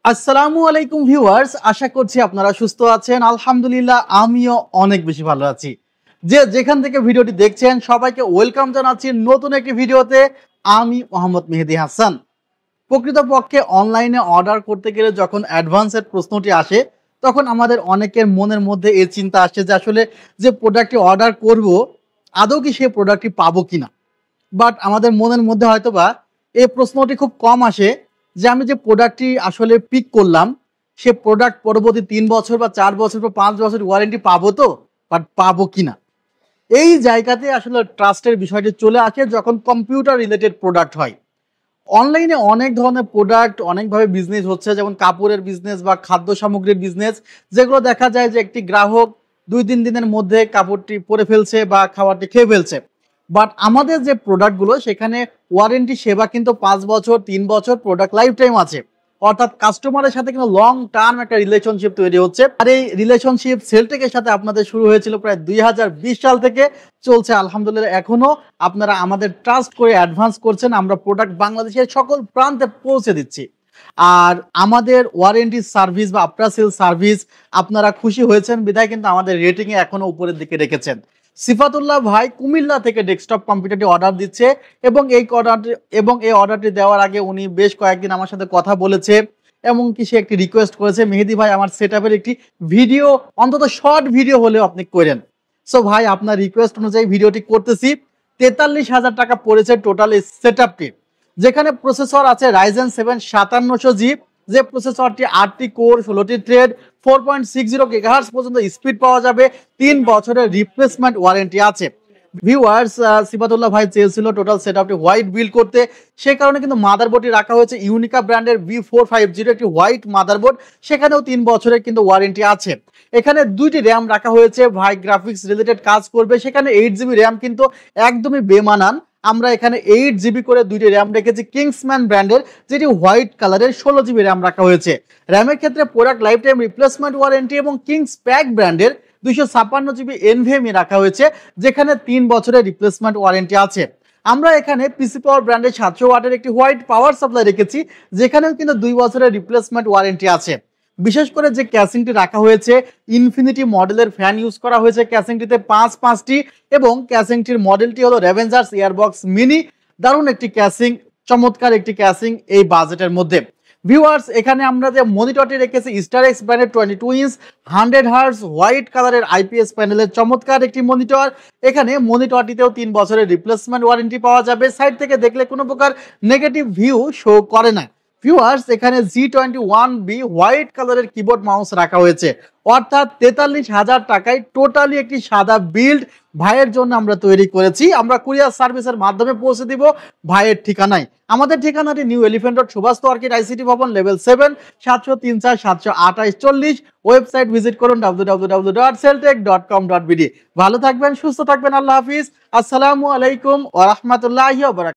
আসসালামু আলাইকুম ভিউয়ার্স, আশা করছি আপনারা সুস্থ আছেন। আলহামদুলিল্লাহ আমিও অনেক বেশি ভালো আছি। যে যেখান থেকে ভিডিওটি দেখছেন সবাইকে ওয়েলকাম জানাচ্ছি নতুন একটি ভিডিওতে। আমি মোহাম্মদ মেহেদী হাসান। প্রকৃতপক্ষে অনলাইনে অর্ডার করতে গেলে যখন অ্যাডভান্সের প্রশ্নটি আসে তখন আমাদের অনেকের মনের মধ্যে এই চিন্তা আসে যে আসলে যে প্রোডাক্টটি অর্ডার করব আদৌ কি সেই প্রোডাক্টটি পাবো কিনা। বাট আমাদের মনের মধ্যে হয়তোবা এই প্রশ্নটি খুব কম আসে যে আমি যে প্রোডাক্টটি আসলে পিক করলাম সে প্রোডাক্ট পরবর্তী ৩ বছর বা ৪ বছর বা ৫ বছর ওয়ারেন্টি পাবো তো, বাট পাবো কিনা। এই জায়গাতে আসলে ট্রাস্টের বিষয়টি চলে আসে যখন কম্পিউটার রিলেটেড প্রোডাক্ট হয়। অনলাইনে অনেক ধরনের প্রোডাক্ট অনেকভাবে বিজনেস হচ্ছে, যেমন কাপড়ের বিজনেস বা খাদ্য সামগ্রীর বিজনেস, যেগুলো দেখা যায় যে একটি গ্রাহক ২-৩ দিনের মধ্যে কাপড়টি পরে ফেলছে বা খাবারটি খেয়ে ফেলছে। বাট আমাদের যে প্রোডাক্টগুলো সেখানে ওয়ারেন্টি সেবা কিন্তু ৫ বছর, ৩ বছর প্রোডাক্ট লাইফ টাইম আছে। অর্থাৎ কাস্টমারের সাথে কিন্তু লং টার্ম একটা রিলেশনশিপ তৈরি হচ্ছে। আর এই রিলেশনশিপ সেলটেকের সাথে আপনাদের শুরু হয়েছিল প্রায় ২০২০ সাল থেকে, চলছে আলহামদুলিল্লাহ এখনো। আপনারা আমাদের ট্রাস্ট করে অ্যাডভান্স করছেন, আমরা প্রোডাক্ট বাংলাদেশের সকল প্রান্তে পৌঁছে দিচ্ছি। আর আমাদের ওয়ারেন্টি সার্ভিস বা আফটার সেল সার্ভিস আপনারা খুশি হয়েছেন বিধায় কিন্তু আমাদের রেটিংয়ে এখনো উপরের দিকে রেখেছেন। সিফাতুল্লাহ ভাই কুমিল্লা থেকে ডেস্কটপ কম্পিউটারটি অর্ডার দিচ্ছে এবং এই অর্ডারটি দেওয়ার আগে উনি বেশ কয়েকদিন আমার সাথে কথা বলেছে। এমনকি সে একটি রিকোয়েস্ট করেছে, মেহেদী ভাই আমার সেটআপের একটি ভিডিও, অন্তত শর্ট ভিডিও হলেও আপনি করেন। সো ভাই আপনার রিকোয়েস্ট অনুযায়ী ভিডিওটি করতেছি। ৪৩,০০০ টাকা পড়েছে টোটাল এই সেটআপটি, যেখানে প্রসেসর আছে Ryzen 7 5700G, যে প্রসেসরটি ৮টি কোর ১৬টি থ্রেড 4.60 GHz পর্যন্ত স্পিড পাওয়া যাবে। ৩ বছরের রিপ্লেসমেন্ট ওয়ারেন্টি আছে। ভিউয়ার্স, সিফাতুল্লাহ ভাই চেয়েছিল টোটাল সেটআপটি হোয়াইট বিল্ড করতে, সেই কারণে কিন্তু মাদারবোর্ডটি রাখা হয়েছে ইউনিকা ব্র্যান্ডের V450 একটি হোয়াইট মাদারবোর্ড, সেখানেও ৩ বছরের কিন্তু ওয়ারেন্টি আছে। এখানে ২টি র্যাম রাখা হয়েছে, ভাই গ্রাফিক্স রিলেটেড কাজ করবে, সেখানে 8GB র্যাম কিন্তু একদমই বেমানান। আমরা এখানে 8GB করে 2টি র্যাম রেখেছি কিংসম্যান ব্র্যান্ডের, যেটি হোয়াইট কালারের 16GB র্যাম রাখা হয়েছে। র্যামের ক্ষেত্রে product life time replacement warranty এবং কিংস প্যাক ব্র্যান্ডের 256GB NVMe রাখা হয়েছে, যেখানে ৩ বছরের রিপ্লেসমেন্ট ওয়ারেন্টি আছে। আমরা এখানে পিসি পাওয়ার ব্র্যান্ডের 700 ওয়াটের একটি হোয়াইট পাওয়ার সাপ্লাই রেখেছি, যেখানেও কিন্তু 2 বছরের রিপ্লেসমেন্ট ওয়ারেন্টি আছে। বিশেষ করে যে ক্যাসিংটি রাখা হয়েছে ইনফিনিটি মডেলের ফ্যান ইউজ করা হয়েছে ক্যাসিংটিতে 5টি, এবং ক্যাসিংটির মডেলটি হলো রেভেঞ্জার্স এয়ারবক্স মিনি। দারুণ একটি ক্যাসিং, চমৎকার একটি ক্যাসিং এই বাজেটের মধ্যে। ভিউয়ার্স, এখানে আমরা যে মনিটরটি রেখেছি স্টারএক্স ব্র্যান্ডের 22 ইঞ্চ 100 Hz হোয়াইট কালারের IPS প্যানেলের চমৎকার একটি মনিটর। এখানে মনিটরটিতেও 3 বছরের রিপ্লেসমেন্ট ওয়ারেন্টি পাওয়া যাবে। সাইড থেকে দেখলে কোনো প্রকার নেগেটিভ ভিউ শো করে না। ভিউয়ার্স, এখানে G21B হোয়াইট কালারের কিবোর্ড মাউস রাখা হয়েছে, অর্থাৎ ৪৩,০০০ টাকায় টোটালি একটি সাদা বিল্ড ভাইয়ের জন্য আমরা তৈরি করেছি। আমরা কুরিয়ার সার্ভিসের মাধ্যমে পৌঁছে দিব ভাইয়ের ঠিকানায়। আমাদের ঠিকানাটি নিউ এলিফ্যান্ট রোড, সুভাষ অর্কিড ICT ভবন, লেভেল 7, 703 728 40। ওয়েবসাইট ভিজিট করুন www.celltech.com.bd। ভালো থাকবেন, সুস্থ থাকবেন, আল্লাহ হাফিজ। আসসালামু আলাইকুম ওয়া রাহমাতুল্লাহি ওয়া বারাকাতুহু।